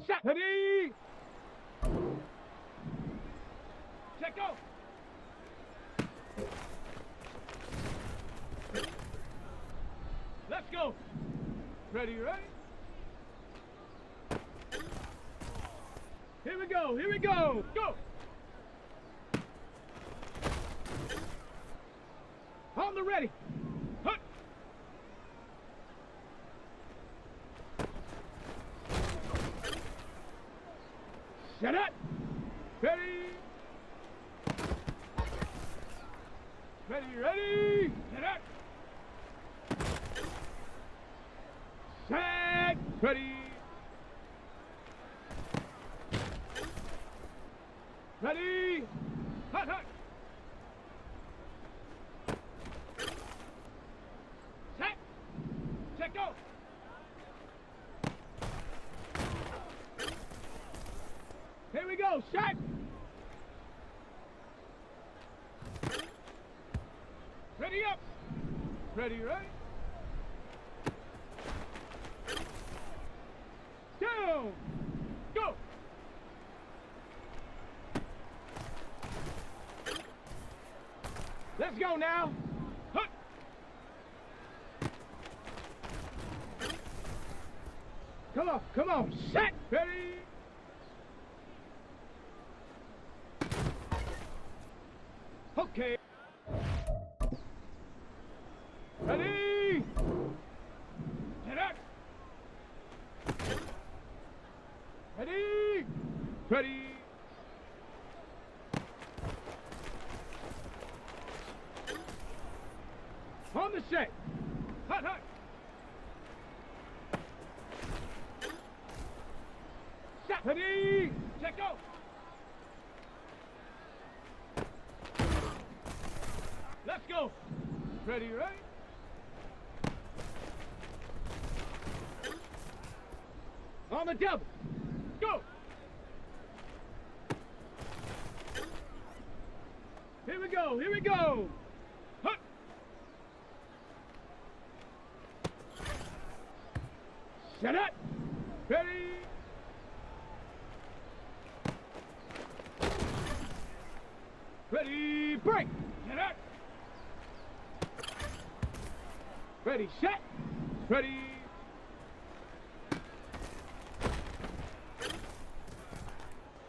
Set. Ready. Check go. Let's go. Ready, ready? Here we go, here we go. Go. On the ready. Hut. Set up. Ready. Ready, ready. Set up. Set. Ready. Ready. Hut, hut. Set. Check go. Here we go. Set. Ready up. Ready, right? Down. Go. Let's go now. Hut. Come on, come on. Set. Ready. Okay. Ready. Get up. Ready. Ready. On the set. Hut, hut. Set. Ready. Check go. Let's go. Ready, right? On the double. Go. Here we go. Here we go. Hut. Set up. Ready. Ready. Break. Set up. Ready. Set. Ready.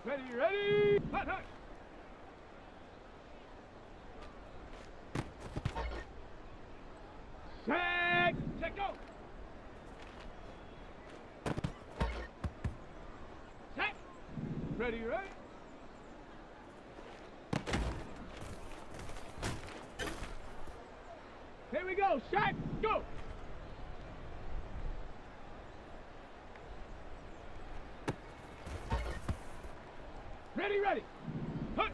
Ready. Ready. Hut, hut. Set. Check go. Set. Ready, right? Here we go. Set. Go. Ready, ready. Hut.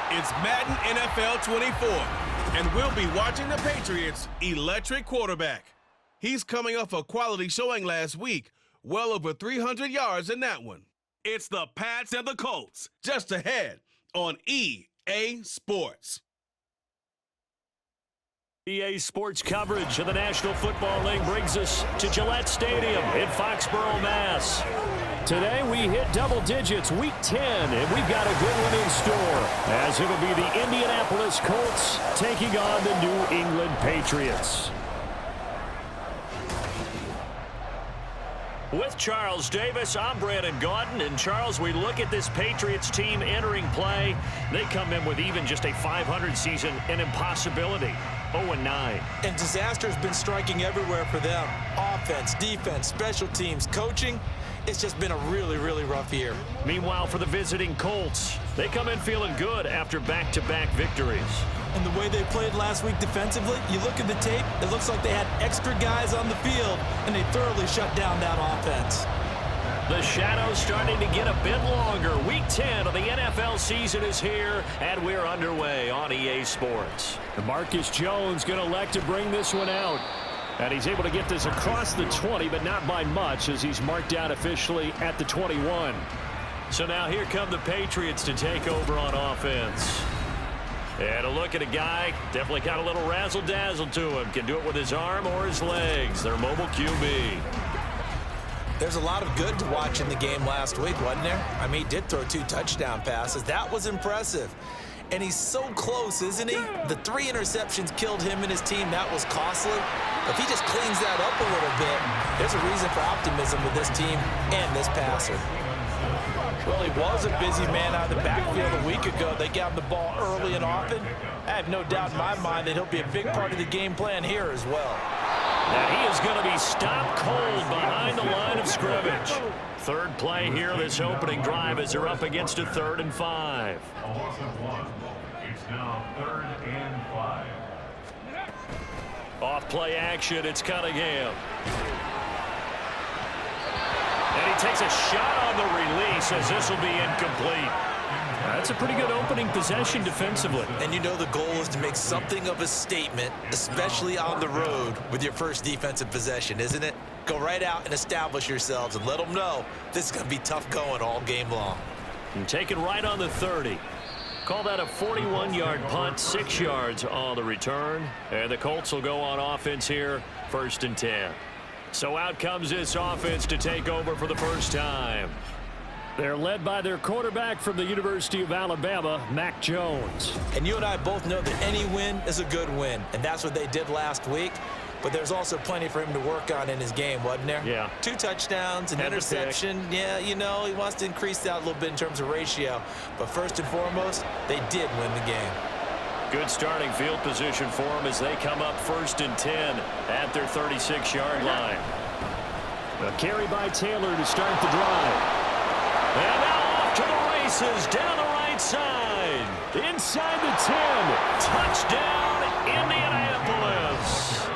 It's Madden NFL 24, and we'll be watching the Patriots' electric quarterback. He's coming off a quality showing last week, well over 300 yards in that one. It's the Pats and the Colts, just ahead on EA Sports. EA Sports coverage of the National Football League brings us to Gillette Stadium in Foxborough, Mass. Today we hit double digits, Week 10, and we've got a good one in store, as it'll be the Indianapolis Colts taking on the New England Patriots. With Charles Davis, I'm Brandon Gaudin. And Charles, we look at this Patriots team entering play. They come in with even just a .500 season, an impossibility. 0-9. And disaster has been striking everywhere for them. Offense, defense, special teams, coaching. It's just been a really, really rough year. Meanwhile, for the visiting Colts, they come in feeling good after back-to-back victories. And the way they played last week defensively, you look at the tape, it looks like they had extra guys on the field, and they thoroughly shut down that offense. The shadow's starting to get a bit longer. Week 10 of the NFL season is here, and we're underway on EA Sports. Marcus Jones going to elect to bring this one out. And he's able to get this across the 20, but not by much, as he's marked down officially at the 21. So now here come the Patriots to take over on offense. And a look at a guy, definitely got a little razzle-dazzle to him. Can do it with his arm or his legs. Their mobile QB. There's a lot of good to watch in the game last week, wasn't there? I mean, he did throw 2 touchdown passes. That was impressive. And he's so close, isn't he? The 3 interceptions killed him and his team. That was costly. If he just cleans that up a little bit, there's a reason for optimism with this team and this passer. Well, he was a busy man out of the backfield a week ago. They got him the ball early and often. I have no doubt in my mind that he'll be a big part of the game plan here as well. And he is going to be stopped cold behind the line of scrimmage. Third play here, this opening drive, as they're up against a 3rd and 5. It's now 3rd and 5. Off play action, it's Cunningham. And he takes a shot on the release, as this will be incomplete. That's a pretty good opening possession defensively. And you know the goal is to make something of a statement, especially on the road with your first defensive possession, isn't it? Go right out and establish yourselves and let them know this is going to be tough going all game long. And taken right on the 30. Call that a 41-yard punt, 6 yards on the return. And the Colts will go on offense here, 1st and 10. So out comes this offense to take over for the first time. They're led by their quarterback from the University of Alabama, Mac Jones. And you and I both know that any win is a good win, and that's what they did last week. But there's also plenty for him to work on in his game, wasn't there? Yeah. 2 touchdowns, an interception. Yeah, you know, he wants to increase that a little bit in terms of ratio. But first and foremost, they did win the game. Good starting field position for them as they come up 1st and 10 at their 36-yard line. A carry by Taylor to start the drive. And now off to the races down the right side. Inside the 10. Touchdown, Indianapolis.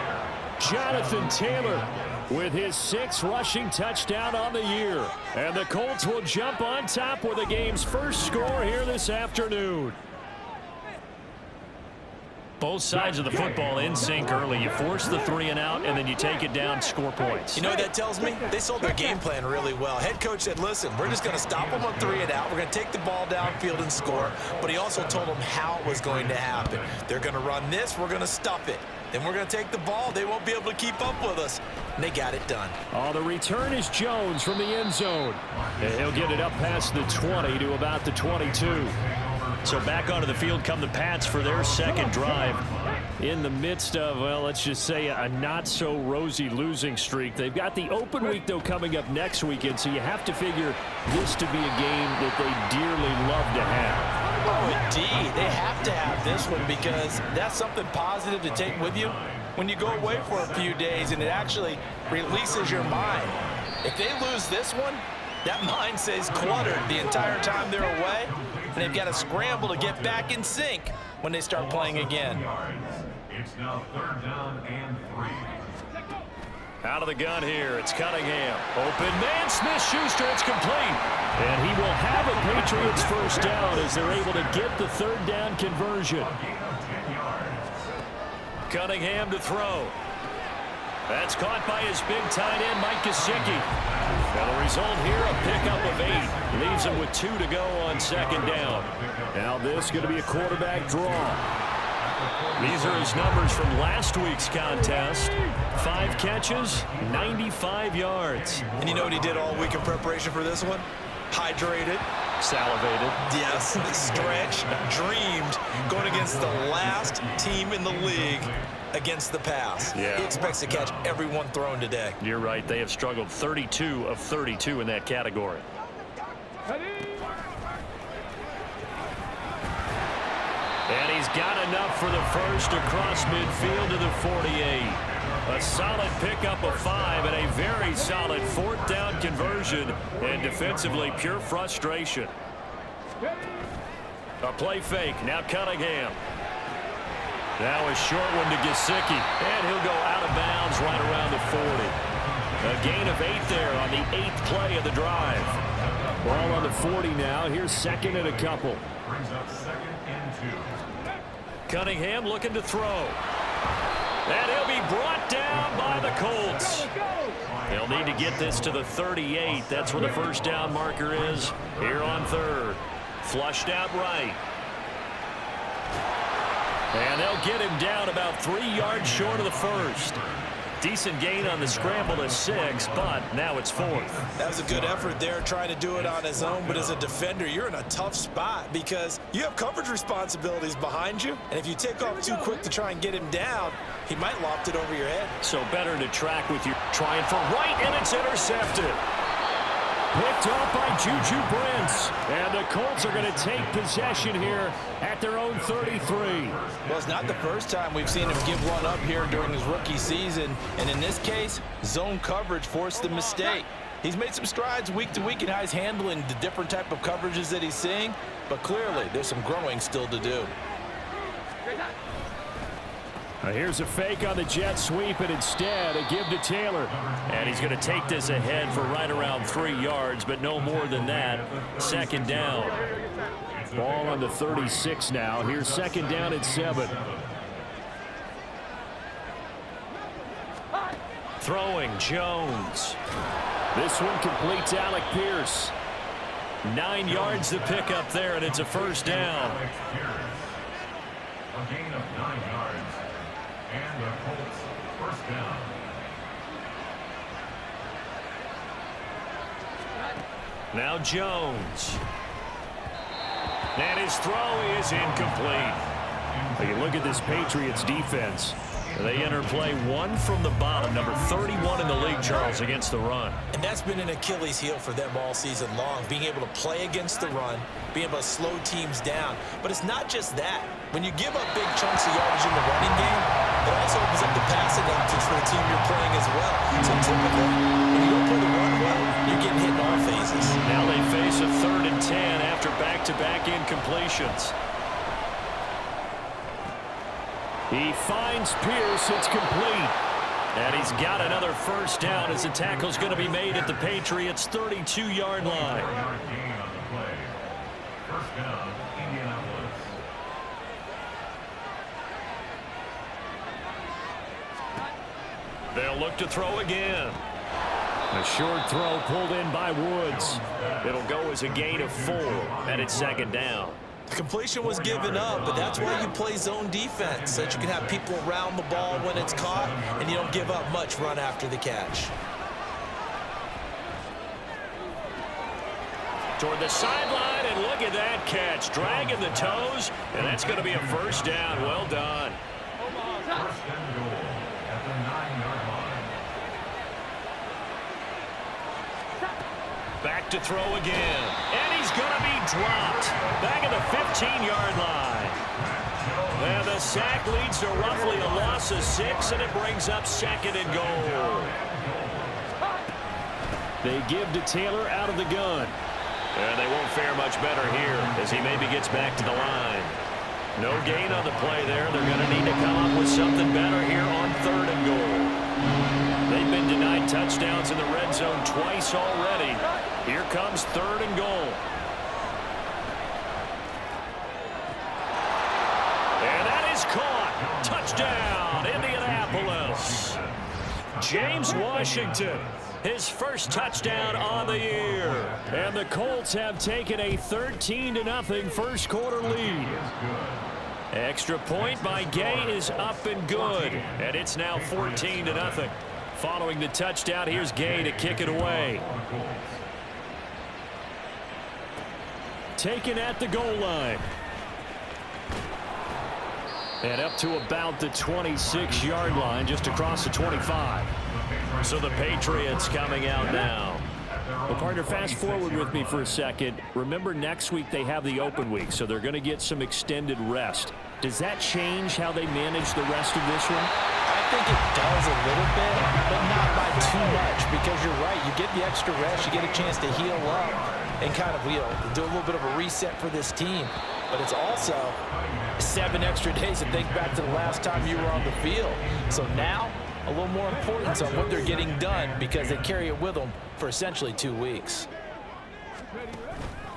Jonathan Taylor with his 6th rushing touchdown on the year. And the Colts will jump on top with the game's first score here this afternoon. Both sides of the football in sync early. You force the 3 and out, and then you take it down, score points. You know what that tells me? They sold their game plan really well. Head coach said, listen, we're just going to stop them on 3 and out. We're going to take the ball downfield and score. But he also told them how it was going to happen. They're going to run this. We're going to stuff it. Then we're going to take the ball. They won't be able to keep up with us. And they got it done. Oh, the return is Jones from the end zone. And he'll get it up past the 20 to about the 22. So back onto the field come the Pats for their 2nd drive. In the midst of, well, let's just say a not-so-rosy losing streak. They've got the open week, though, coming up next weekend, so you have to figure this to be a game that they dearly love to have. Oh, indeed. They have to have this one because that's something positive to take with you when you go away for a few days, and it actually releases your mind. If they lose this one, that mind stays cluttered the entire time they're away, and they've got to scramble to get back in sync when they start playing again. It's now 3rd down and 3. Out of the gun here, it's Cunningham. Open man, Smith-Schuster, it's complete. And he will have a Patriots first down as they're able to get the third down conversion. Cunningham to throw. That's caught by his big tight end, Mike Gesicki. And the result here, a pickup of 8. Leaves him with 2 to go on second down. Now this is going to be a quarterback draw. These are his numbers from last week's contest. 5 catches, 95 yards. And you know what he did all week in preparation for this one? Hydrated. Salivated. Yes, stretched, dreamed, going against the last team in the league against the pass. Yeah. He expects to catch every one thrown today. You're right. They have struggled 32 of 32 in that category. And he's got enough for the first across midfield to the 48. A solid pickup of 5 and a very solid fourth down conversion. And defensively, pure frustration. A play fake. Now Cunningham. Now a short one to Gesicki. And he'll go out of bounds right around the 40. A gain of 8 there on the 8th play of the drive. Ball on the 40 now. Here's second and a couple. Brings up 2nd and 2. Cunningham looking to throw. And he'll be brought down by the Colts. They'll need to get this to the 38. That's where the first down marker is here on third. Flushed out right. And they'll get him down about 3 yards short of the first. Decent gain on the scramble to 6, but now it's 4th. That was a good effort there, trying to do it on his own. But as a defender, you're in a tough spot because you have coverage responsibilities behind you. And if you take off too quick to try and get him down, he might loft it over your head. So better to track with you. Trying for right, and it's intercepted. Picked up by Juju Brents. And the Colts are going to take possession here at their own 33. Well, it's not the first time we've seen him give one up here during his rookie season. And in this case, zone coverage forced the mistake. He's made some strides week to week in how he's handling the different type of coverages that he's seeing. But clearly, there's some growing still to do. Here's a fake on the jet sweep, and instead a give to Taylor. And he's going to take this ahead for right around 3 yards, but no more than that. Second down. Ball on the 36 now. Here's second down at 7. Throwing Jones. This one completes Alec Pierce. 9 yards to pick up there, and it's a first down. A gain of 9 yards. And the Colts first down. Now Jones. And his throw is incomplete. You look at this Patriots defense. They enter play 1 from the bottom, number 31 in the league, Charles, against the run. And that's been an Achilles heel for them all season long, being able to play against the run, being able to slow teams down. But it's not just that. When you give up big chunks of yardage in the running game, it also opens up the passing options for the team you're playing as well. So typically, when you don't play the run well, you're getting hit in all phases. Now they face a 3rd and 10 after back-to-back incompletions. He finds Pierce. It's complete. And he's got another first down as the tackle's going to be made at the Patriots' 32-yard line. 4-yard gain on the play. First down, Indianapolis. They'll look to throw again. A short throw pulled in by Woods. It'll go as a gain of 4, and it's second down. The completion was given up, but that's why you play zone defense, so that you can have people around the ball when it's caught, and you don't give up much run after the catch. Toward the sideline, and look at that catch. Dragging the toes, and that's going to be a first down. Well done. First and goal at the 9-yard line. Back to throw again. And he's going to be dropped. Back at the 15-yard line. And the sack leads to roughly a loss of 6, and it brings up second and goal. They give to Taylor out of the gun. And they won't fare much better here as he maybe gets back to the line. No gain on the play there. They're going to need to come up with something better here on 3rd and goal. They've been denied touchdowns in the red zone twice already. Here comes 3rd and goal. And that is caught. Touchdown, Indianapolis. James Washington, his first touchdown on the year. And the Colts have taken a 13-0 first quarter lead. Extra point by Gay is up and good. And it's now 14-0. Following the touchdown, here's Gay to kick it away. Taken at the goal line. And up to about the 26-yard line, just across the 25. So the Patriots coming out now. Well, partner, fast forward with me for a second. Remember, next week they have the open week, so they're going to get some extended rest. Does that change how they manage the rest of this one? I think it does a little bit, but not by too much, because you're right. You get the extra rest, you get a chance to heal up and kind of do a little bit of a reset for this team. But it's also 7 extra days to think back to the last time you were on the field. So now, a little more importance on what they're getting done because they carry it with them for essentially 2 weeks.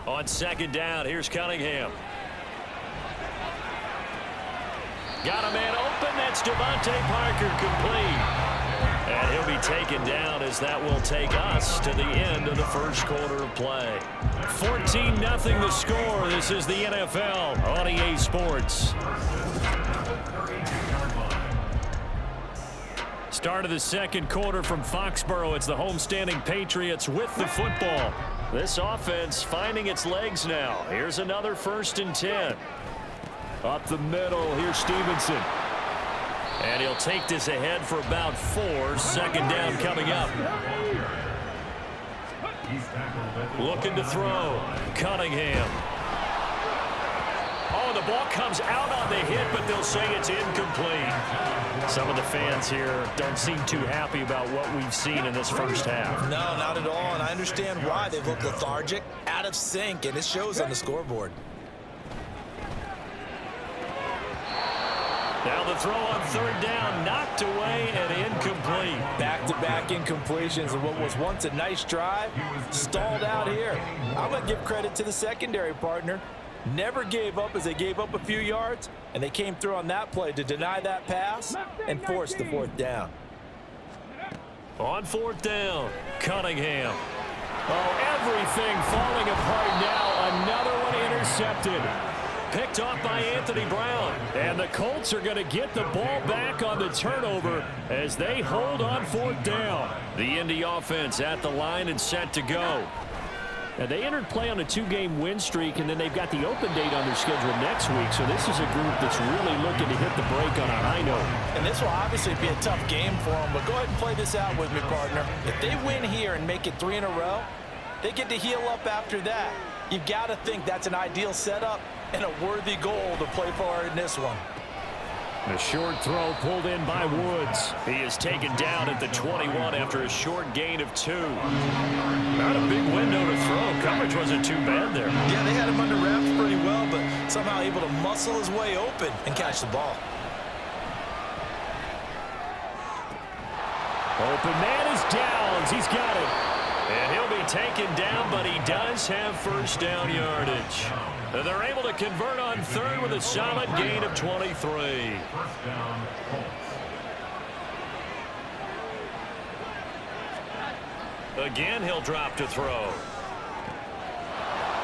On 2nd down, here's Cunningham. Got a man open. That's Devontae Parker complete. And he'll be taken down as that will take us to the end of the first quarter of play. 14-0 the score. This is the NFL on EA Sports. Start of the second quarter from Foxborough. It's the homestanding Patriots with the football. This offense finding its legs now. Here's another 1st and 10. Up the middle, here's Stevenson. And he'll take this ahead for about 4. 2nd down coming up. Looking to throw. Cunningham. Oh, the ball comes out on the hit, but they'll say it's incomplete. Some of the fans here don't seem too happy about what we've seen in this first half. No, not at all, and I understand why. They've looked lethargic, out of sync, and it shows on the scoreboard. Now the throw on 3rd down, knocked away and incomplete. Back-to-back incompletions of what was once a nice drive, stalled out here. I'm going to give credit to the secondary partner. Never gave up as they gave up a few yards, and they came through on that play to deny that pass and force the 4th down. On 4th down, Cunningham. Oh, everything falling apart now. Another one intercepted. Picked off by Anthony Brown. And the Colts are going to get the ball back on the turnover as they hold on 4th down. The Indy offense at the line and set to go. Now, they entered play on a 2-game win streak, and then they've got the open date on their schedule next week. So this is a group that's really looking to hit the break on a high note. And this will obviously be a tough game for them, but go ahead and play this out with me, partner. If they win here and make it 3 in a row, they get to heal up after that. You've got to think that's an ideal setup and a worthy goal to play for in this one. A short throw pulled in by Woods. He is taken down at the 21 after a short gain of 2. Not a big window to throw. Coverage wasn't too bad there. Yeah, they had him under wraps pretty well, but somehow able to muscle his way open and catch the ball. Open man is Downs. He's got it. And he'll be taken down, but he does have 1st down yardage. They're able to convert on 3rd with a solid gain of 23. 1st down, Colts. Again, he'll drop to throw.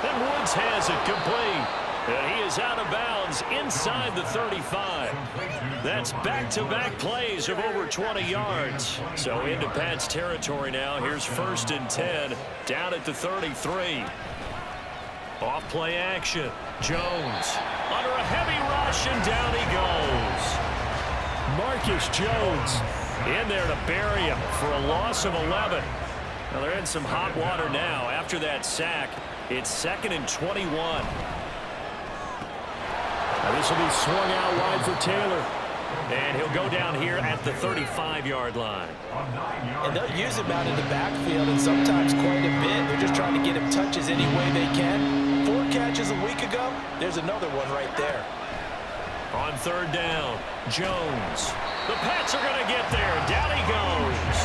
And Woods has it complete. And he is out of bounds inside the 35. That's back-to-back plays of over 20 yards. So into Pat's territory now. Here's 1st and 10 down at the 33. Off play action. Jones under a heavy rush, and down he goes. Marcus Jones in there to bury him for a loss of 11. Now they're in some hot water now. After that sack, it's 2nd and 21. Now this will be swung out wide for Taylor. And he'll go down here at the 35-yard line. And they'll use him out in the backfield, and sometimes quite a bit. They're just trying to get him touches any way they can. 4 catches a week ago. There's another one right there. On 3rd down, Jones. The Pats are going to get there. Down he goes.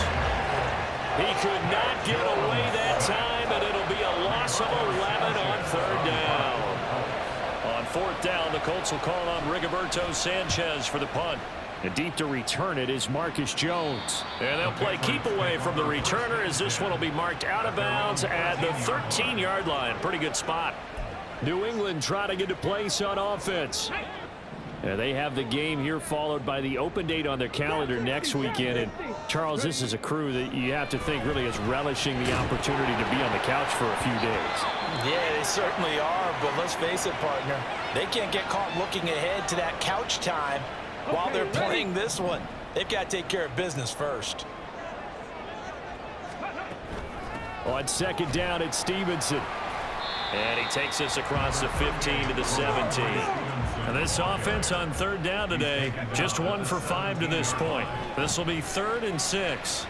He could not get away that time, and it'll be a loss of 11 on third down. On fourth down, the Colts will call on Rigoberto Sanchez for the punt. And deep to return it is Marcus Jones. And they'll play keep away from the returner as this one will be marked out of bounds at the 13-yard line. Pretty good spot. New England trying to get a place on offense. And they have the game here followed by the open date on their calendar next weekend. And Charles, this is a crew that you have to think really is relishing the opportunity to be on the couch for a few days. Yeah, they certainly are, but let's face it, partner. They can't get caught looking ahead to that couch time while they're playing this one. They've got to take care of business first. On second down, it's Stevenson. And he takes us across the 15 to the 17. And this offense on third down today, just 1 for 5 to this point. This will be 3rd and 6.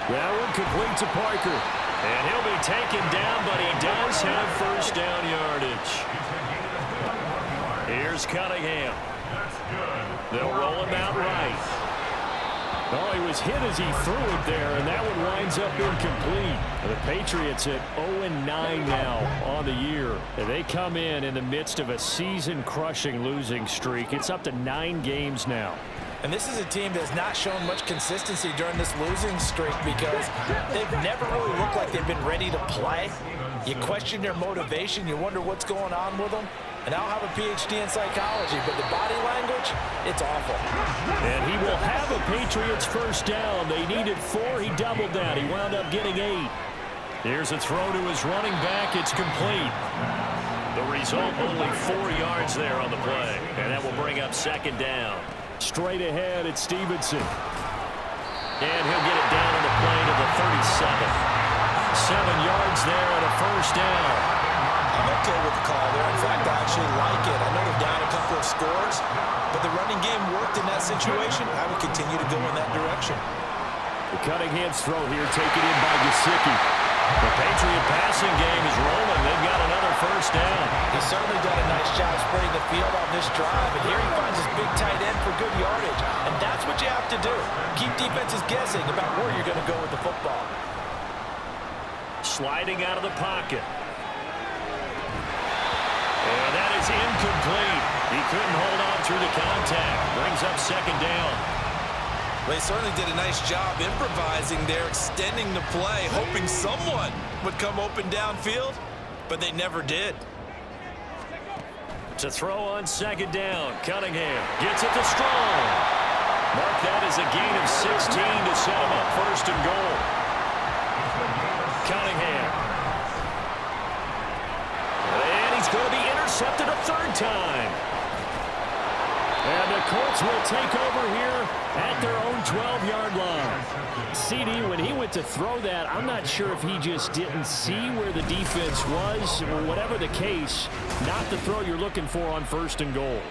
That one complete to Parker. And he'll be taken down, but he does have first down yardage. Here's Cunningham. They'll roll him out right. Oh, he was hit as he threw it there, and that one winds up incomplete. The Patriots at 0-9 now on the year. They come in the midst of a season-crushing losing streak. It's up to 9 games now. And this is a team that's not shown much consistency during this losing streak because they've never really looked like they've been ready to play. You question their motivation. You wonder what's going on with them. And I don't have a PhD in psychology, but the body language, it's awful. And he will have a Patriots first down. They needed 4. He doubled that. He wound up getting 8. Here's a throw to his running back. It's complete. The result, only 4 yards there on the play. And that will bring up second down. Straight ahead, it's Stevenson. And he'll get it down on the play to the 37. 7 yards there and a first down. I'm okay with the call there. In fact, I actually like it. I know they're down a couple of scores, but the running game worked in that situation. I would continue to go in that direction. The Cunningham's throw here taken in by Gesicki. The Patriot passing game is rolling. They've got another first down. He's certainly done a nice job spreading the field on this drive, and here he finds his big tight end for good yardage. And that's what you have to do. Keep defenses guessing about where you're going to go with the football. Sliding out of the pocket. And that is incomplete. He couldn't hold on through the contact. Brings up second down. Well, they certainly did a nice job improvising there, extending the play, hoping someone would come open downfield, but they never did. To throw on second down, Cunningham gets it to Strong. Mark that as a gain of 16 to set him up first and goal. Cunningham. And he's going to be intercepted a third time. And the Colts will take over here at their own 12-yard line. CD, when he went to throw that, I'm not sure if he just didn't see where the defense was. Or whatever the case, not the throw you're looking for on first and goal.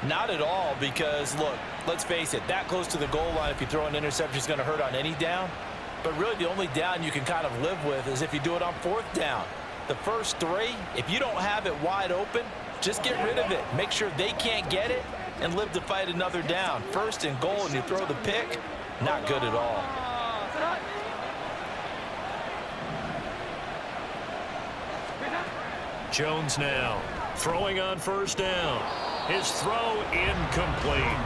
Not at all, because, look, let's face it, that close to the goal line, if you throw an interception, is going to hurt on any down. But really, the only down you can kind of live with is if you do it on fourth down. The first 3, if you don't have it wide open, just get rid of it. Make sure they can't get it and live to fight another down. First and goal, and you throw the pick, not good at all. Jones now throwing on first down. His throw incomplete.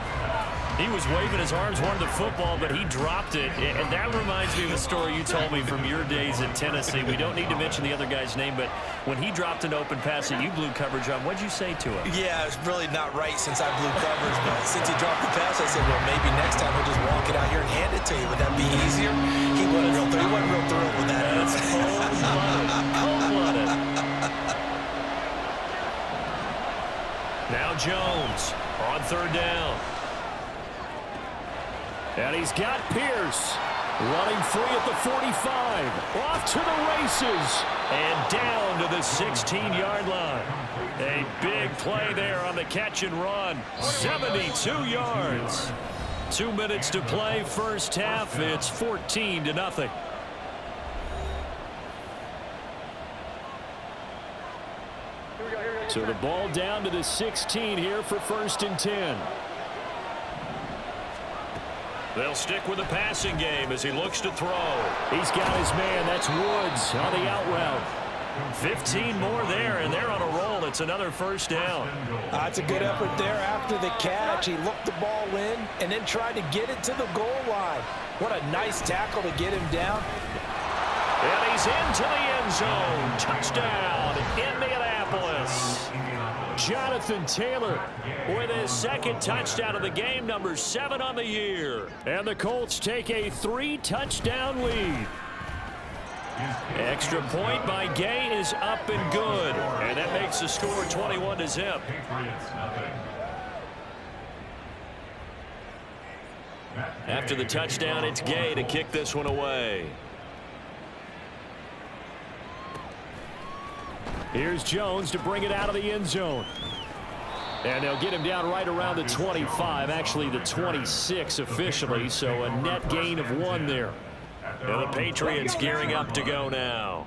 He was waving his arms, wanted the football, but he dropped it. And that reminds me of a story you told me from your days in Tennessee. We don't need to mention the other guy's name, but when he dropped an open pass that you blew coverage on, what'd you say to him? Yeah, it's really not right since I blew coverage, but since he dropped the pass, I said, well, maybe next time we'll just walk it out here and hand it to you. Would that be easier? He wasn't real thrilled with that. That's cold-blooded. Now Jones on third down. And he's got Pierce running free at the 45. Off to the races. And down to the 16-yard line. A big play there on the catch and run. 72 yards. 2 minutes to play first half. It's 14-0. So the ball down to the 16 here for first and 10. They'll stick with the passing game as he looks to throw. He's got his man. That's Woods on the out route. 15 more there, and they're on a roll. It's another first down. That's a good effort there after the catch. He looked the ball in and then tried to get it to the goal line. What a nice tackle to get him down. And he's into the end zone. Touchdown, Indianapolis. Jonathan Taylor with his second touchdown of the game, number 7 on the year. And the Colts take a 3-touchdown lead. Extra point by Gay is up and good. And that makes the score 21-0. After the touchdown, it's Gay to kick this one away. Here's Jones to bring it out of the end zone. And they'll get him down right around the 25, actually the 26 officially, so a net gain of 1 there. And the Patriots gearing up to go now.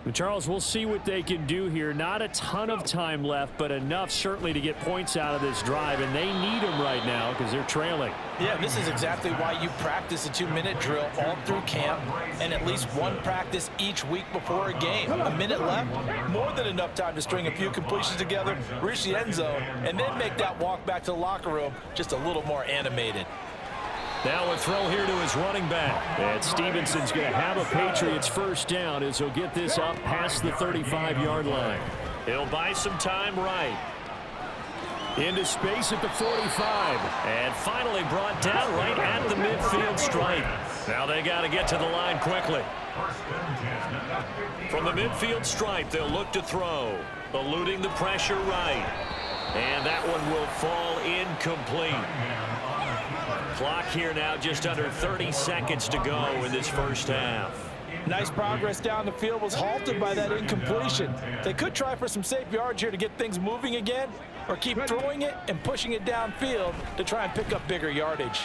But Charles, we'll see what they can do here. Not a ton of time left, but enough certainly to get points out of this drive, and they need them right now because they're trailing. Yeah, this is exactly why you practice a 2-minute drill all through camp and at least one practice each week before a game. A minute left, more than enough time to string a few completions together, reach the end zone, and then make that walk back to the locker room just a little more animated. Now a throw here to his running back. And Stevenson's going to have a Patriots first down as he'll get this up past the 35-yard line. He'll buy some time right. Into space at the 45. And finally brought down right at the midfield stripe. Now they got to get to the line quickly. From the midfield stripe, they'll look to throw. Eluding the pressure right. And that one will fall incomplete. Clock here now, just under 30 seconds to go in this first half. Nice progress down the field, was halted by that incompletion. They could try for some safe yards here to get things moving again, or keep throwing it and pushing it downfield to try and pick up bigger yardage.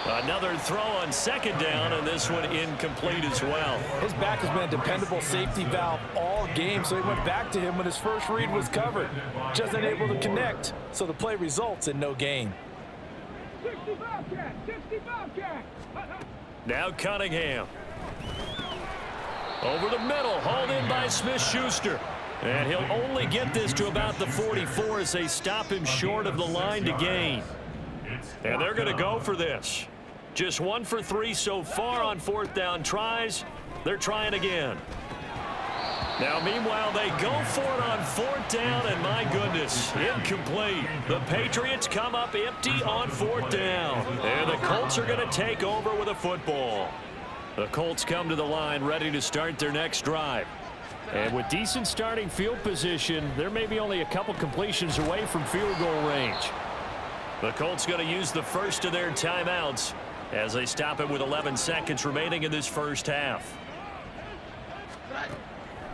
Another throw on second down, and this one incomplete as well. His back has been a dependable safety valve all game, so he went back to him when his first read was covered. Just unable to connect, so the play results in no gain. 60 Bobcat! 60 Bobcat! Now Cunningham. Over the middle, hauled in by Smith-Schuster. And he'll only get this to about the 44 as they stop him short of the line to gain. And they're going to go for this. Just 1 for 3 so far on fourth down tries. They're trying again. Now, meanwhile, they go for it on fourth down, and my goodness, incomplete. The Patriots come up empty on fourth down, and the Colts are going to take over with a football. The Colts come to the line ready to start their next drive. And with decent starting field position, they're maybe only a couple completions away from field goal range. The Colts going to use the first of their timeouts as they stop it with 11 seconds remaining in this first half.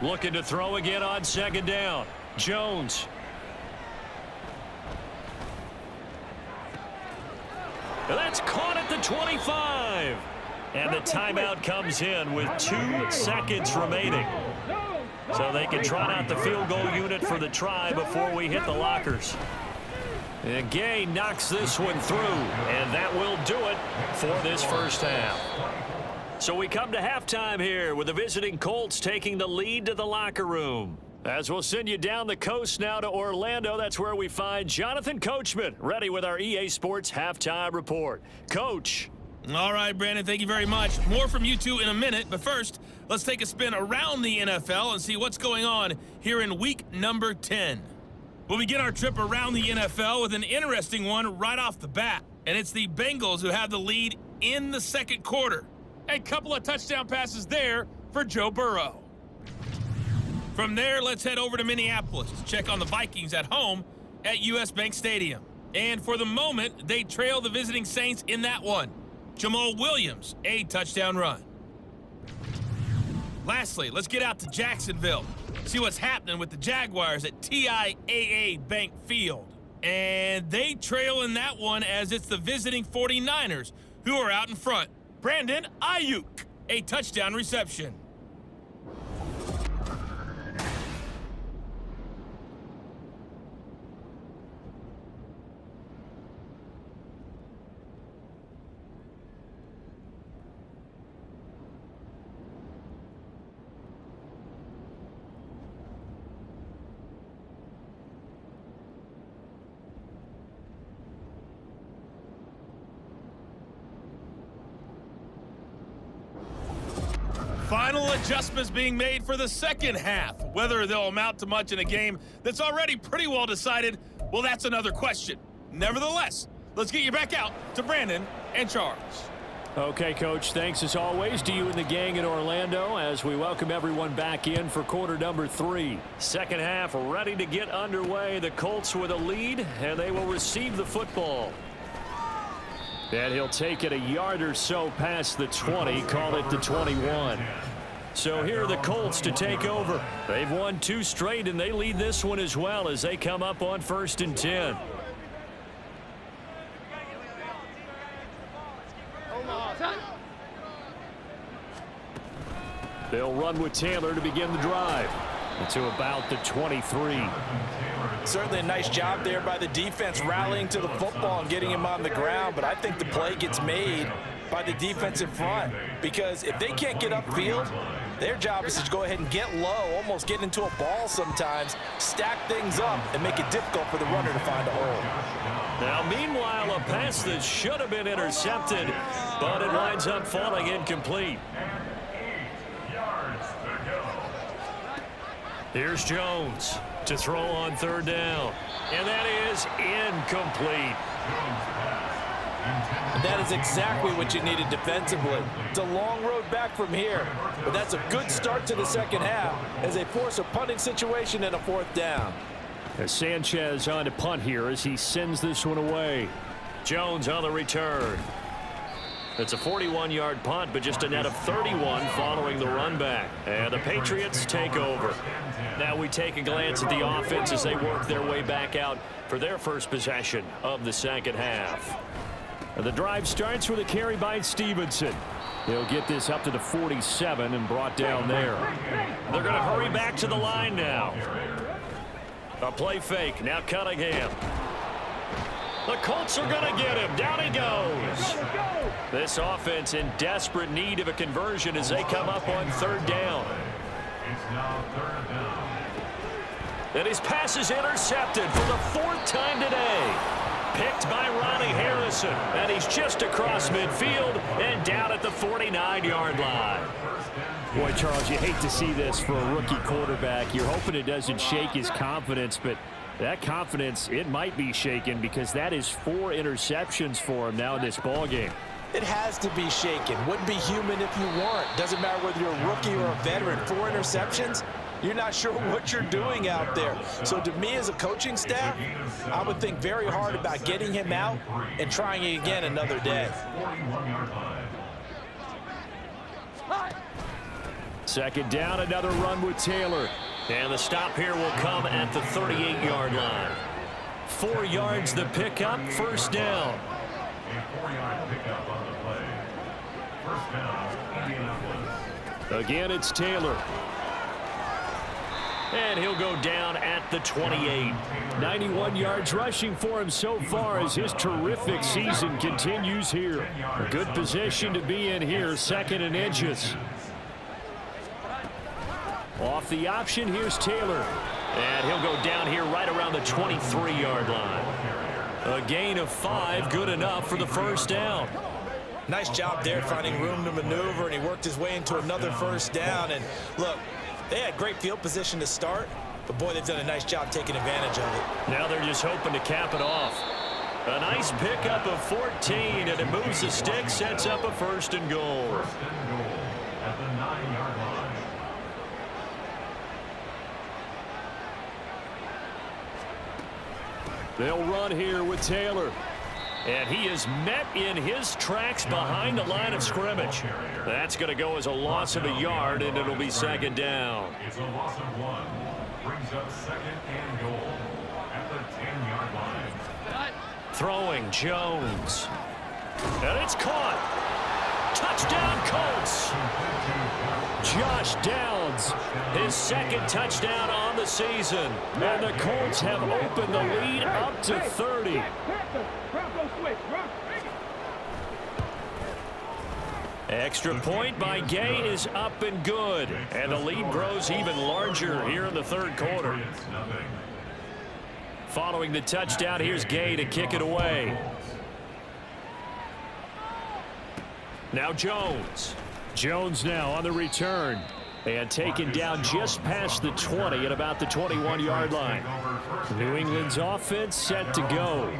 Looking to throw again on second down. Jones. And that's caught at the 25. And the timeout comes in with 2 seconds remaining. So they can trot out the field goal unit for the try before we hit the lockers. And Gay knocks this one through, and that will do it for this first half. So we come to halftime here with the visiting Colts taking the lead to the locker room. As we'll send you down the coast now to Orlando, that's where we find Jonathan Coachman ready with our EA Sports Halftime Report. Coach. All right, Brandon, thank you very much. More from you two in a minute, but first, let's take a spin around the NFL and see what's going on here in week number 10. We'll begin our trip around the NFL with an interesting one right off the bat, and it's the Bengals who have the lead in the second quarter. A couple of touchdown passes there for Joe Burrow. From there, let's head over to Minneapolis to check on the Vikings at home at US Bank Stadium. And for the moment, they trail the visiting Saints in that one. Jamal Williams, a touchdown run. Lastly, let's get out to Jacksonville. See what's happening with the Jaguars at TIAA Bank Field. And they trail in that one as it's the visiting 49ers who are out in front. Brandon Ayuk, a touchdown reception. Final adjustments being made for the second half. Whether they'll amount to much in a game that's already pretty well decided, well, that's another question. Nevertheless, let's get you back out to Brandon and Charles. Okay, Coach, thanks as always to you and the gang in Orlando as we welcome everyone back in for quarter number 3. Second half ready to get underway. The Colts with a lead, and they will receive the football. And he'll take it a yard or so past the 20, call it the 21. So here are the Colts to take over. They've won 2 straight, and they lead this one as well as they come up on 1st and 10. They'll run with Taylor to begin the drive to about the 23. Certainly a nice job there by the defense rallying to the football and getting him on the ground, but I think the play gets made by the defensive front because if they can't get upfield, their job is to go ahead and get low, almost get into a ball sometimes, stack things up, and make it difficult for the runner to find a hole. Now, meanwhile, a pass that should have been intercepted, but it winds up falling incomplete. Here's Jones to throw on 3rd down, and that is incomplete. That is exactly what you needed defensively. It's a long road back from here, but that's a good start to the second half as they force a punting situation and a 4th down. As Sanchez on to punt here as he sends this one away. Jones on the return. It's a 41-yard punt, but just a net of 31 following the run back. And the Patriots take over. Now we take a glance at the offense as they work their way back out for their first possession of the second half. And the drive starts with a carry by Stevenson. They'll get this up to the 47 and brought down there. They're going to hurry back to the line now. A play fake. Now Cunningham. The Colts are going to get him. Down he goes. This offense in desperate need of a conversion as they come up on 3rd down. It's now 3rd down. And his pass is intercepted for the 4th time today. Picked by Ronnie Harrison. And he's just across midfield and down at the 49-yard line. Boy, Charles, you hate to see this for a rookie quarterback. You're hoping it doesn't shake his confidence, but that confidence, it might be shaken because that is 4 interceptions for him now in this ballgame. It has to be shaken. Wouldn't be human if you weren't. Doesn't matter whether you're a rookie or a veteran. 4 interceptions, you're not sure what you're doing out there. So to me as a coaching staff, I would think very hard about getting him out and trying it again another day. 41-yard line. 2nd down, another run with Taylor. And the stop here will come at the 38-yard line. 4 yards the pickup, 1st down. A 4-yard pickup on the play. 1st down, Indianapolis. Again, it's Taylor. And he'll go down at the 28. 91 yards rushing for him so far as his terrific season continues here. A good position to be in here, 2nd and inches. Off the option, here's Taylor. And he'll go down here right around the 23-yard line. A gain of 5, good enough for the 1st down. Nice job there finding room to maneuver, and he worked his way into another 1st down. And look, they had great field position to start, but boy, they've done a nice job taking advantage of it. Now they're just hoping to cap it off. A nice pickup of 14, and it moves the stick, sets up a 1st and goal. 1st and goal at the 9-yard line. They'll run here with Taylor. And he is met in his tracks behind the line of scrimmage. That's going to go as a loss of a yard, and it'll be 2nd down. It's a loss of 1. Brings up 2nd and goal at the 10-yard line. Throwing Jones. And it's caught. Touchdown, Colts. Josh Downs, his 2nd touchdown on the season. And the Colts have opened the lead up to 30. Extra point by Gay is up and good. And the lead grows even larger here in the 3rd quarter. Following the touchdown, here's Gay to kick it away. Now Jones. Jones now on the return. And taken down just past the 20 at about the 21-yard line. New England's offense set to go.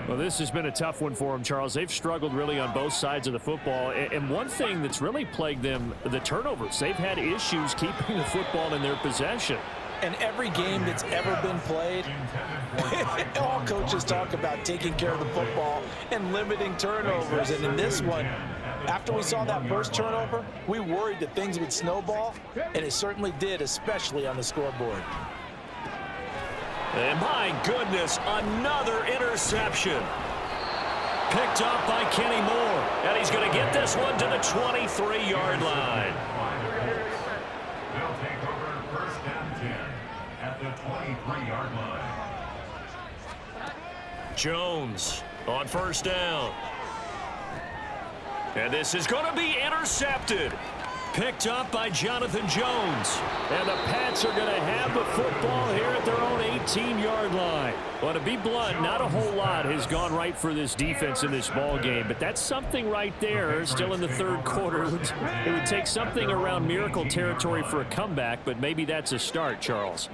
Well, this has been a tough one for them, Charles. They've struggled really on both sides of the football. And one thing that's really plagued them, the turnovers. They've had issues keeping the football in their possession. And every game that's ever been played, all coaches talk about taking care of the football and limiting turnovers. And in this one, after we saw that first turnover, we worried that things would snowball, and it certainly did, especially on the scoreboard. And my goodness, another interception. Picked up by Kenny Moore. And he's going to get this one to the 23-yard line. They'll take over first and 10 at the 23-yard line. Jones on first down. And this is going to be intercepted. Picked up by Jonathan Jones. And the Pats are going to have the football here at their own 18-yard line. Well, to be blunt, not a whole lot has gone right for this defense in this ball game, but that's something right there. Still in the third quarter. It would take something around miracle territory for a comeback, but maybe that's a start, Charles.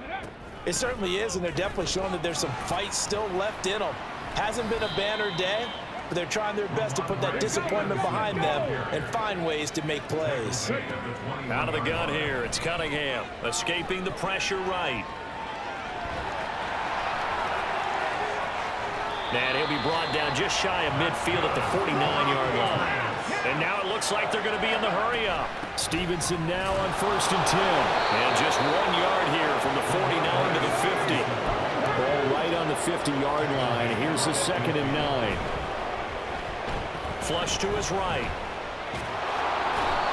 It certainly is, and they're definitely showing that there's some fight still left in them. Hasn't been a banner day, but they're trying their best to put that disappointment behind them and find ways to make plays. Out of the gun here, it's Cunningham, escaping the pressure right. And he'll be brought down just shy of midfield at the 49-yard line. And now it looks like they're going to be in the hurry-up. Stevenson now on first and 10. And just 1 yard here from the 49 to the 50. Ball right on the 50-yard line. Here's the 2nd and 9. Flush to his right.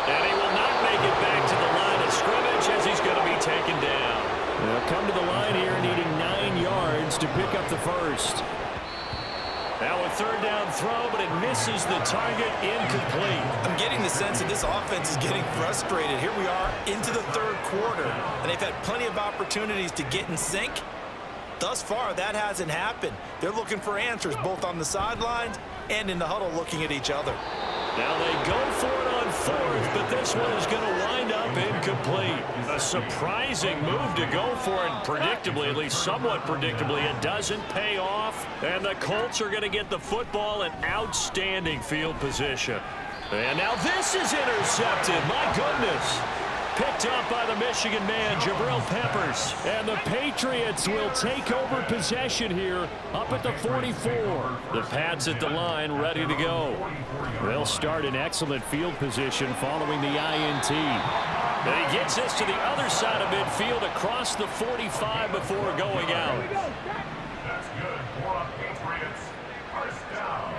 And he will not make it back to the line of scrimmage as he's going to be taken down. They'll come to the line here needing 9 yards to pick up the first. Now a third down throw, but it misses the target, incomplete. I'm getting the sense that this offense is getting frustrated. Here we are into the third quarter, and they've had plenty of opportunities to get in sync. Thus far, that hasn't happened. They're looking for answers both on the sidelines and in the huddle looking at each other. Now they go for it on fourth, but this one is going to wind up incomplete. A surprising move to go for it, and predictably, at least somewhat predictably, it doesn't pay off. And the Colts are going to get the football in outstanding field position. And now this is intercepted. My goodness. Picked up by the Michigan man, Jabril Peppers. And the Patriots will take over possession here up at the 44. The Pats at the line ready to go. They'll start in excellent field position following the INT. And he gets this to the other side of midfield across the 45 before going out. That's good for the Patriots. First down.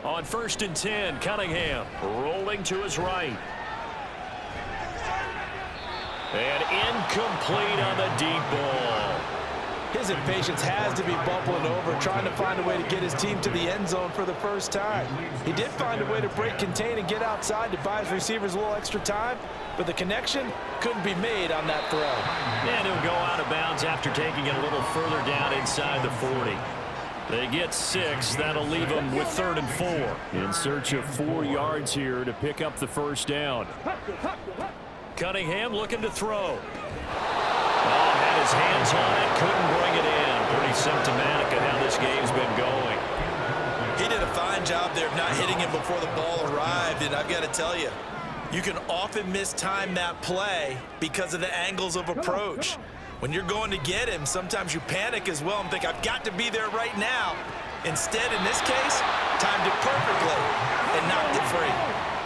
On first and 10, Cunningham rolling to his right. And incomplete on the deep ball. His impatience has to be bubbling over, trying to find a way to get his team to the end zone for the first time. He did find a way to break contain and get outside to buy his receivers a little extra time, but the connection couldn't be made on that throw. And he'll go out of bounds after taking it a little further down inside the 40. They get 6. That'll leave them with 3rd and 4. In search of 4 yards here to pick up the first down. Cunningham looking to throw. Oh, had his hands on it, couldn't bring it in. Pretty symptomatic of how this game's been going. He did a fine job there of not hitting him before the ball arrived, and I've got to tell you, you can often mistime that play because of the angles of approach. When you're going to get him, sometimes you panic as well and think, I've got to be there right now. Instead, in this case, timed it perfectly and knocked it free.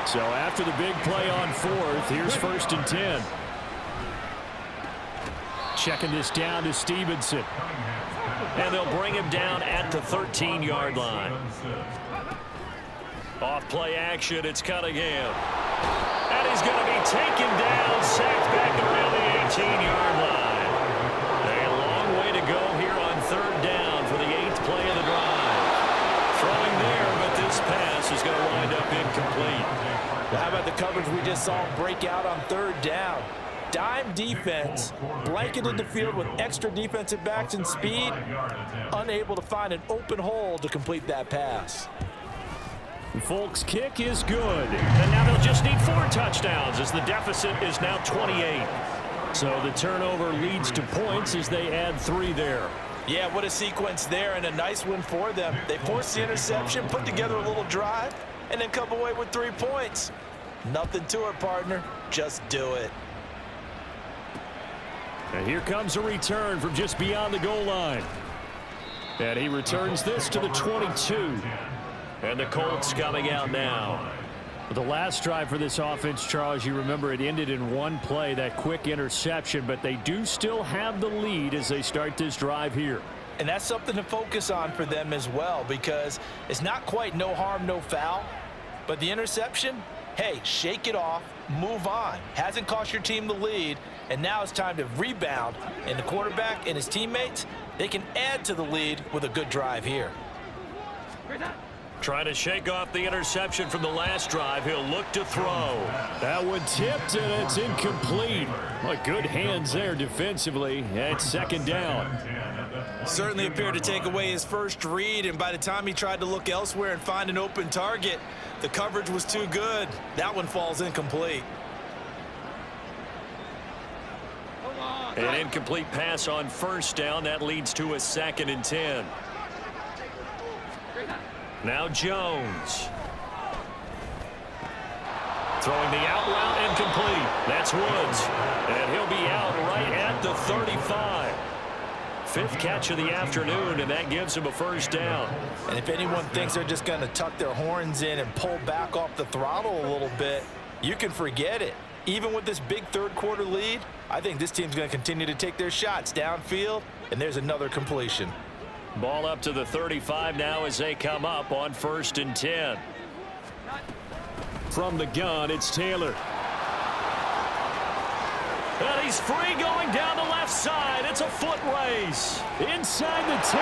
So after the big play on 4th, here's 1st and 10. Checking this down to Stevenson. And they'll bring him down at the 13-yard line. Off play action, it's Cunningham. And he's going to be taken down, sacked back around the 18-yard line. A long way to go here on 3rd down for the 8th play of the drive. Throwing there, but this pass is going to wind up incomplete. Well, how about the coverage we just saw break out on 3rd down? Dime defense, blanketed the field with extra defensive backs and speed, unable to find an open hole to complete that pass. Folks' kick is good. And now they'll just need 4 touchdowns as the deficit is now 28. So the turnover leads to points as they add 3 there. Yeah, what a sequence there, and a nice win for them. They forced the interception, put together a little drive, and then come away with 3 points. Nothing to it, partner. Just do it. And here comes a return from just beyond the goal line. And he returns this to the 22. And the Colts coming out now. The last drive for this offense, Charles, you remember it ended in 1 play, that quick interception, but they do still have the lead as they start this drive here. And that's something to focus on for them as well, because it's not quite no harm, no foul, but the interception, hey, shake it off, move on. Hasn't cost your team the lead, and now it's time to rebound. And the quarterback and his teammates, they can add to the lead with a good drive here. Trying to shake off the interception from the last drive. He'll look to throw. That one tipped, and it's incomplete. Well, good hands there defensively. It's second down. Certainly appeared to take away his first read, and by the time he tried to look elsewhere and find an open target, the coverage was too good. That one falls incomplete. An incomplete pass on first down. That leads to a 2nd and 10. Now Jones. Throwing the out route incomplete. That's Woods. And he'll be out right at the 35. 5th catch of the afternoon, and that gives him a first down. And if anyone thinks they're just going to tuck their horns in and pull back off the throttle a little bit, you can forget it. Even with this big third-quarter lead, I think this team's going to continue to take their shots downfield, and there's another completion. Ball up to the 35 now as they come up on 1st and 10. From the gun, it's Taylor. And he's free going down the left side. It's a foot race. Inside the 10.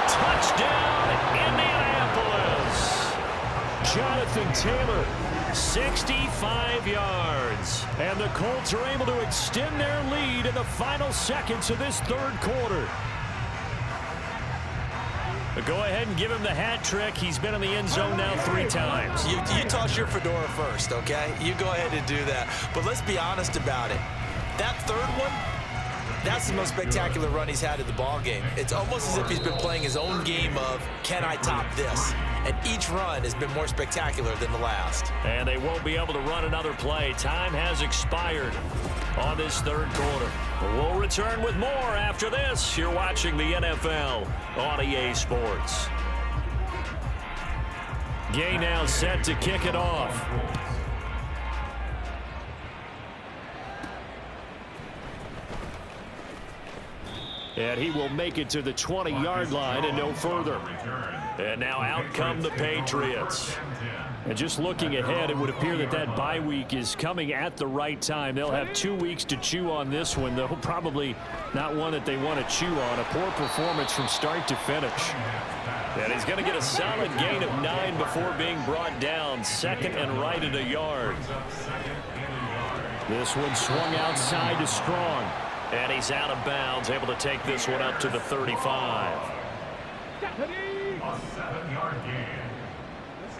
Touchdown, Indianapolis. Jonathan Taylor. 65 yards. And the Colts are able to extend their lead in the final seconds of this 3rd quarter. But go ahead and give him the hat trick. He's been in the end zone now 3 times. You toss your fedora first, okay? You go ahead and do that. But let's be honest about it. That 3rd one, that's the most spectacular run he's had in the ball game. It's almost as if he's been playing his own game of, can I top this? And each run has been more spectacular than the last. And they won't be able to run another play. Time has expired on this 3rd quarter. We'll return with more after this. You're watching the NFL on EA Sports. Gay now set to kick it off. And he will make it to the 20-yard line and no further. And now out come the Patriots. And just looking ahead, it would appear that that bye week is coming at the right time. They'll have 2 weeks to chew on this one, though probably not one that they want to chew on. A poor performance from start to finish. And he's going to get a solid gain of 9 before being brought down. 2nd and right at a yard. This one swung outside to Strong. And he's out of bounds, able to take this one up to the 35. A 7-yard gain.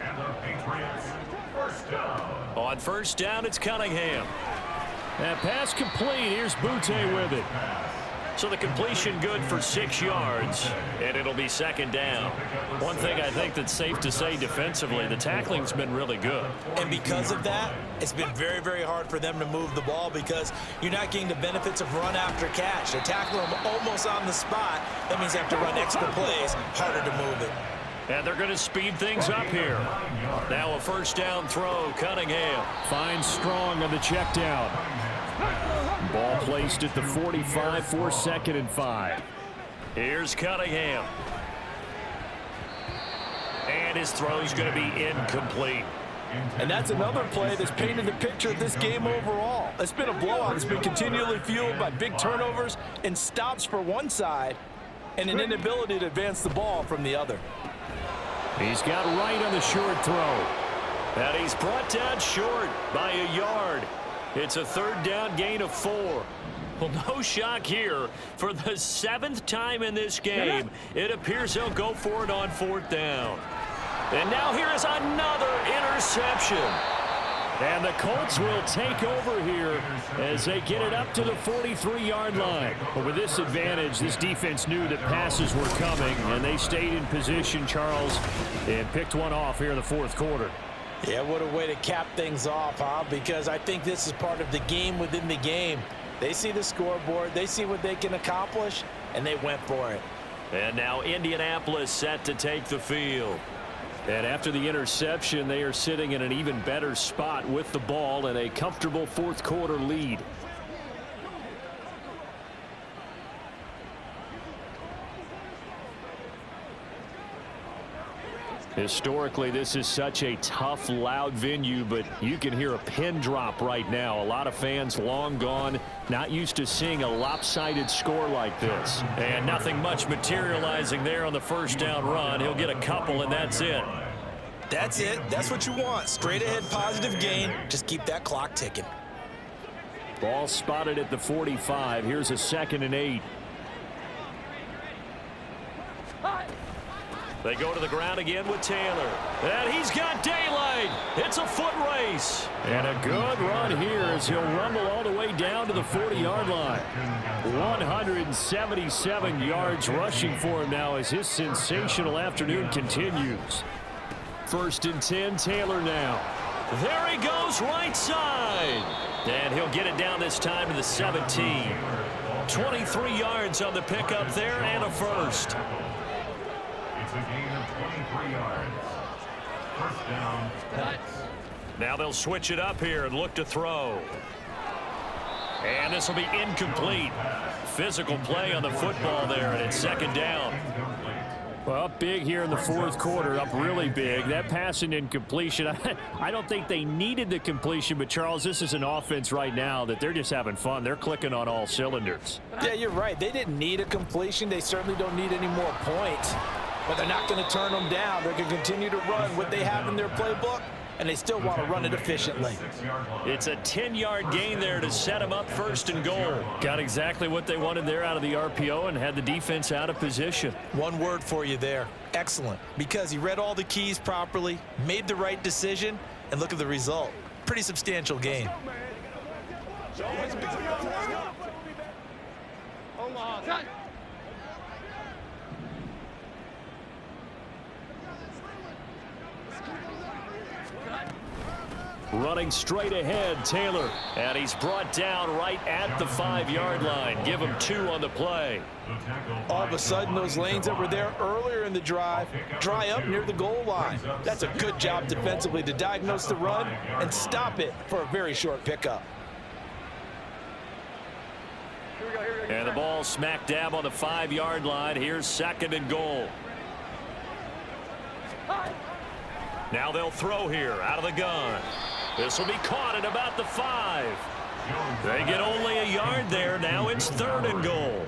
And the Patriots, first down. On first down, it's Cunningham. That pass complete. Here's Butte with it. So the completion good for 6 yards, and it'll be 2nd down. One thing I think that's safe to say defensively, the tackling's been really good. And because of that, it's been very, very hard for them to move the ball because you're not getting the benefits of run after catch. They're tackling them almost on the spot. That means they have to run extra plays, harder to move it. And they're going to speed things up here. Now a first down throw, Cunningham. Finds Strong on the check down. Ball placed at the 45 for 2nd and 5. Here's Cunningham. And his throw's going to be incomplete. And that's another play that's painted the picture of this game overall. It's been a blowout. It's been continually fueled by big turnovers and stops for one side and an inability to advance the ball from the other. He's got right on the short throw. And he's brought down short by a yard. It's a 3rd down gain of 4. Well, no shock here. For the 7th time in this game, it appears he'll go for it on 4th down. And now here is another interception. And the Colts will take over here as they get it up to the 43-yard line. But with this advantage, this defense knew that passes were coming, and they stayed in position, Charles, and picked one off here in the fourth quarter. Yeah, what a way to cap things off, huh? Because I think this is part of the game within the game. They see the scoreboard, they see what they can accomplish, and they went for it. And now Indianapolis set to take the field. And after the interception, they are sitting in an even better spot with the ball and a comfortable fourth quarter lead. Historically, this is such a tough, loud venue, but you can hear a pin drop right now. A lot of fans long gone, not used to seeing a lopsided score like this. And nothing much materializing there on the first down run. He'll get a couple, and that's it. That's it. That's what you want. Straight ahead, positive gain. Just keep that clock ticking. Ball spotted at the 45. Here's a 2nd and 8. They go to the ground again with Taylor. And he's got daylight. It's a foot race. And a good run here as he'll rumble all the way down to the 40-yard line. 177 yards rushing for him now as his sensational afternoon continues. 1st and 10, Taylor now. There he goes, right side. And he'll get it down this time to the 17. 23 yards on the pickup there and a first. It's a gain of 23 yards. First down. Now they'll switch it up here and look to throw. And this will be incomplete. Physical play on the football there, and it's 2nd down. Well, up big here in the fourth quarter, up really big. That pass and incompletion, I don't think they needed the completion, but Charles, this is an offense right now that they're just having fun. They're clicking on all cylinders. Yeah, you're right. They didn't need a completion. They certainly don't need any more points. But they're not going to turn them down. They're going to continue to run what they have in their playbook, and they still want to run it efficiently. It's a 10-yard gain there to set them up 1st and goal. Got exactly what they wanted there out of the RPO and had the defense out of position. One word for you there. Excellent. Because he read all the keys properly, made the right decision, and look at the result. Pretty substantial gain. Running straight ahead, Taylor. And he's brought down right at the 5-yard line. Give him 2 on the play. All of a sudden, those lanes that were there earlier in the drive dry up near the goal line. That's a good job defensively to diagnose the run and stop it for a very short pickup. And the ball smack dab on the 5-yard line. Here's 2nd and goal. Now they'll throw here out of the gun. This will be caught at about the 5. They get only a yard there. Now it's 3rd and goal.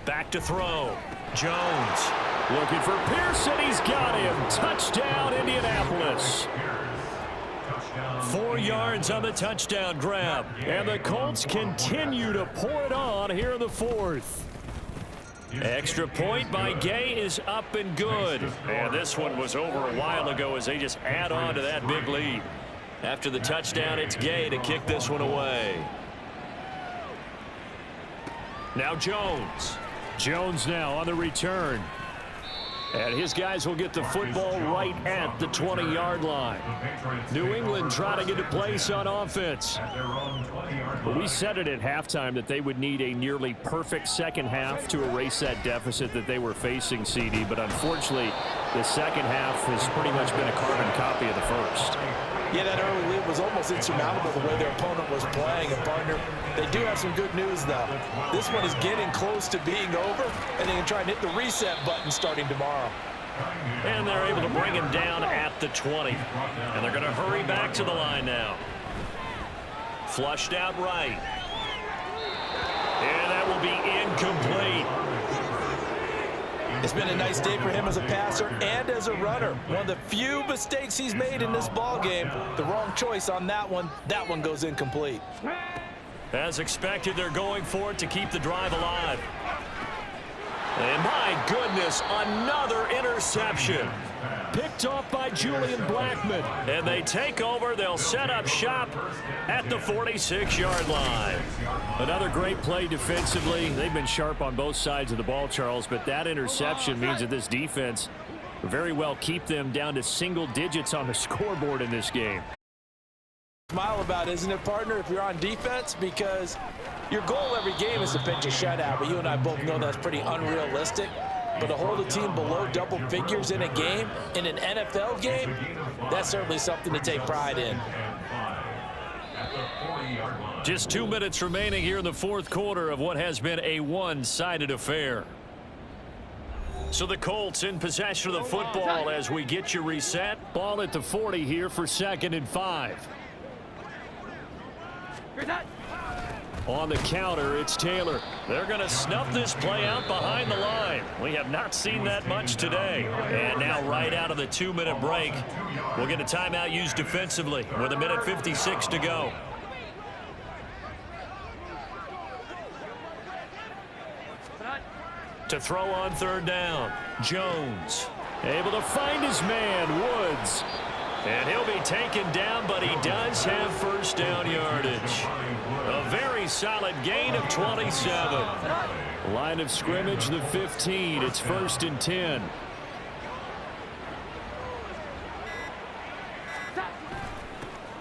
Back to throw. Jones. Looking for Pearson. He's got him. Touchdown, Indianapolis. 4 yards on the touchdown grab. And the Colts continue to pour it on here in the fourth. Extra point by Gay is up and good. And this one was over a while ago as they just add on to that big lead. After the touchdown, it's Gay to kick this one away. Now Jones. Jones now on the return. And his guys will get the football right at the 20-yard line. New England trying to get a place on offense. But we said it at halftime that they would need a nearly perfect second half to erase that deficit that they were facing, CD. But unfortunately, the second half has pretty much been a carbon copy of the first. Yeah, that early lead was almost insurmountable the way their opponent was playing. And, partner, they do have some good news, though. This one is getting close to being over, and they can try and hit the reset button starting tomorrow. And they're able to bring him down at the 20. And they're going to hurry back to the line now. Flushed out right. And that will be incomplete. It's been a nice day for him as a passer and as a runner. One of the few mistakes he's made in this ball game. The wrong choice on that one. That one goes incomplete. As expected, they're going for it to keep the drive alive. And my goodness, another interception. Picked off by Julian Blackmon. And they take over. They'll set up shop at the 46-yard line. Another great play defensively. They've been sharp on both sides of the ball, Charles, but that interception means that this defense very well keep them down to single digits on the scoreboard in this game. Smile about, isn't it, partner, if you're on defense? Because your goal every game is to pitch a shutout, but you and I both know that's pretty unrealistic. But to hold a team below double figures in a game, in an NFL game, that's certainly something to take pride in. Just 2 minutes remaining here in the fourth quarter of what has been a one-sided affair. So the Colts in possession of the football as we get you reset. Ball at the 40 here for 2nd and 5. On the counter, it's Taylor. They're going to snuff this play out behind the line. We have not seen that much today. And now right out of the 2-minute break, we'll get a timeout used defensively with 1:56 to go. To throw on 3rd down, Jones. Able to find his man, Woods. And he'll be taken down, but he does have 1st down yardage. A very solid gain of 27. Line of scrimmage, the 15. It's 1st and 10.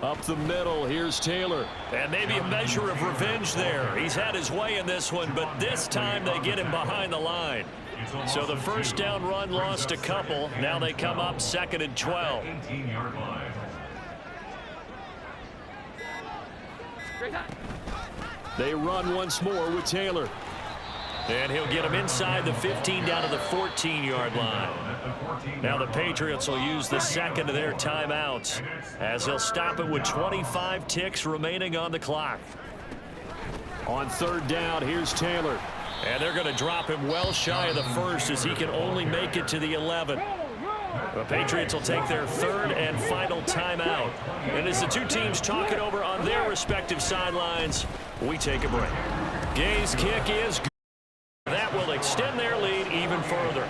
Up the middle, here's Taylor. And maybe a measure of revenge there. He's had his way in this one, but this time they get him behind the line. So the 1st down run lost a couple. Now they come up 2nd and 12. They run once more with Taylor. And he'll get him inside the 15 down to the 14-yard line. Now the Patriots will use the 2nd of their timeouts as they'll stop it with 25 ticks remaining on the clock. On 3rd down, here's Taylor. And they're going to drop him well shy of the 1st as he can only make it to the 11. The Patriots will take their 3rd and final timeout. And as the two teams talk it over on their respective sidelines, we take a break. Gay's kick is good. That will extend their lead even further.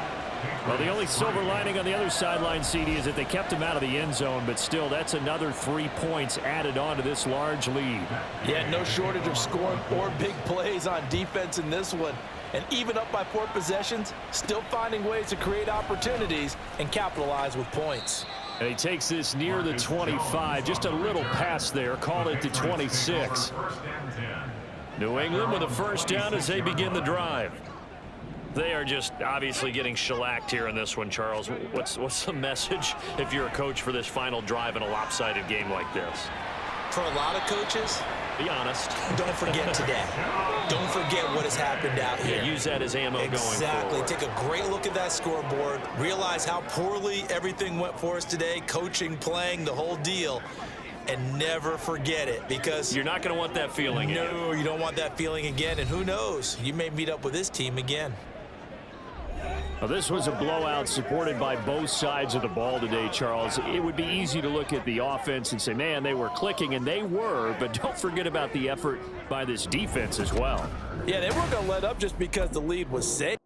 Well, the only silver lining on the other sideline, CD, is that they kept him out of the end zone, but still, that's another 3 points added on to this large lead. Yeah, no shortage of scoring or big plays on defense in this one. And even up by 4 possessions, still finding ways to create opportunities and capitalize with points. And he takes this near the 25, just a little pass there, call it the 26. New England with a 1st down as they begin the drive. They are just obviously getting shellacked here in this one, Charles. What's the message if you're a coach for this final drive in a lopsided game like this? For a lot of coaches, be honest. Don't forget today. Don't forget what has happened out here. Yeah, use that as ammo going forward. Exactly. Take a great look at that scoreboard. Realize how poorly everything went for us today. Coaching, playing, the whole deal. And never forget it, because you're not going to want that feeling again. No, you don't want that feeling again. And who knows? You may meet up with this team again. Well, this was a blowout supported by both sides of the ball today, Charles. It would be easy to look at the offense and say, man, they were clicking, and they were, but don't forget about the effort by this defense as well. Yeah, they weren't going to let up just because the lead was safe.